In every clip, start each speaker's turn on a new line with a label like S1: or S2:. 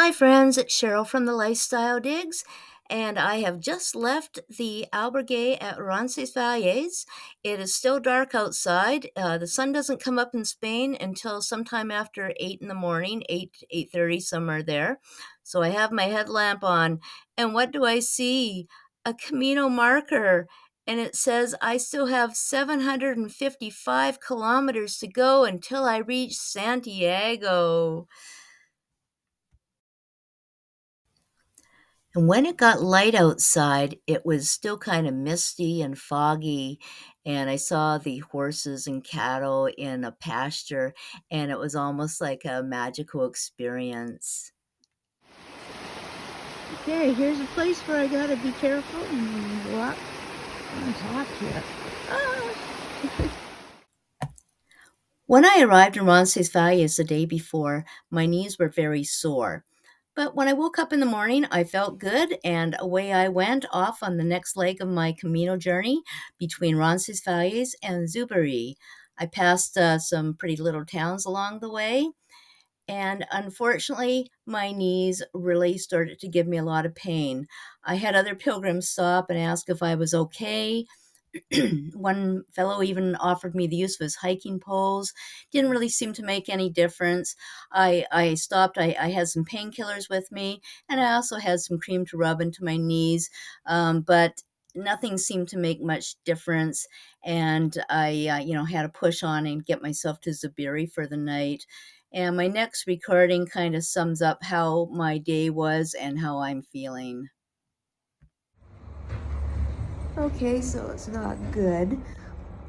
S1: Hi friends, it's Cheryl from the Lifestyle Digs, and I have just left the albergue at Roncesvalles. It is still dark outside. The sun doesn't come up in Spain until sometime after 8 in the morning, 8, 8:30, somewhere there. So I have my headlamp on, and what do I see? A Camino marker, and it says I still have 755 kilometers to go until I reach Santiago. And when it got light outside, it was still kind of misty and foggy, and I saw the horses and cattle in a pasture, and it was almost like a magical experience.
S2: Okay, here's a place where I gotta be careful and walk on top here. Ah!
S1: When I arrived in Roncesvalles the day before, my knees were very sore. But when I woke up in the morning, I felt good, and away I went off on the next leg of my Camino journey between Roncesvalles and Zubiri. I passed some pretty little towns along the way, and unfortunately, my knees really started to give me a lot of pain. I had other pilgrims stop and ask if I was okay. One fellow even offered me the use of his hiking poles. Didn't really seem to make any difference. I stopped. I had some painkillers with me, and I also had some cream to rub into my knees, but nothing seemed to make much difference. And I, had to push on and get myself to Zubiri for the night. And my next recording kind of sums up how my day was and how I'm feeling.
S2: Okay, so it's not good.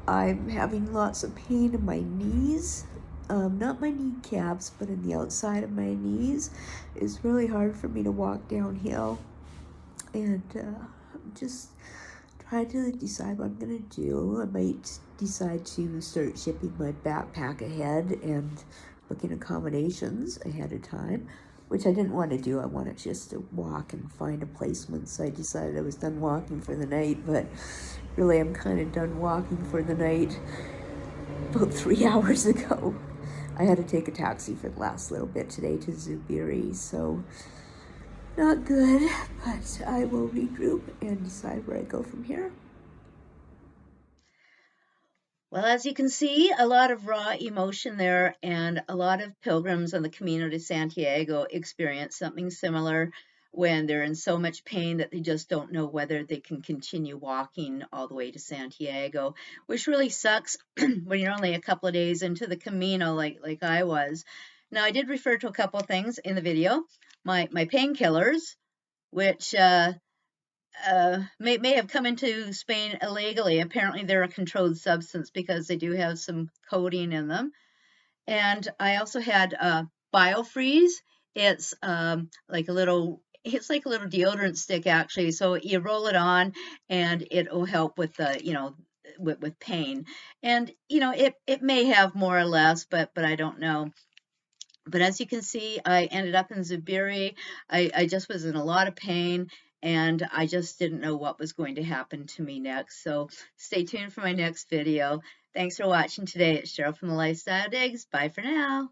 S2: I'm having lots of pain in my knees. Not my kneecaps, but in the outside of my knees. It's really hard for me to walk downhill. And I'm just trying to decide what I'm gonna do. I might decide to start shipping my backpack ahead and booking accommodations ahead of time, which I didn't want to do. I wanted just to walk and find a place once I decided I was done walking for the night, but really I'm kind of done walking for the night about 3 hours ago. I had to take a taxi for the last little bit today to Zubiri, so not good, but I will regroup and decide where I go from here.
S1: Well, as you can see, a lot of raw emotion there, and a lot of pilgrims on the Camino de Santiago experience something similar when they're in so much pain that they just don't know whether they can continue walking all the way to Santiago, which really sucks when you're only a couple of days into the Camino, like I was. Now, I did refer to a couple of things in the video. My painkillers, which may have come into Spain illegally. Apparently, they're a controlled substance because they do have some codeine in them. And I also had BioFreeze. It's it's like a little deodorant stick actually. So you roll it on, and it will help with the with pain. And it may have more or less, but I don't know. But as you can see, I ended up in Zubiri. I just was in a lot of pain, and I just didn't know what was going to happen to me next. So stay tuned for my next video. Thanks for watching today. It's Cheryl from the Lifestyle Digs. Bye for now.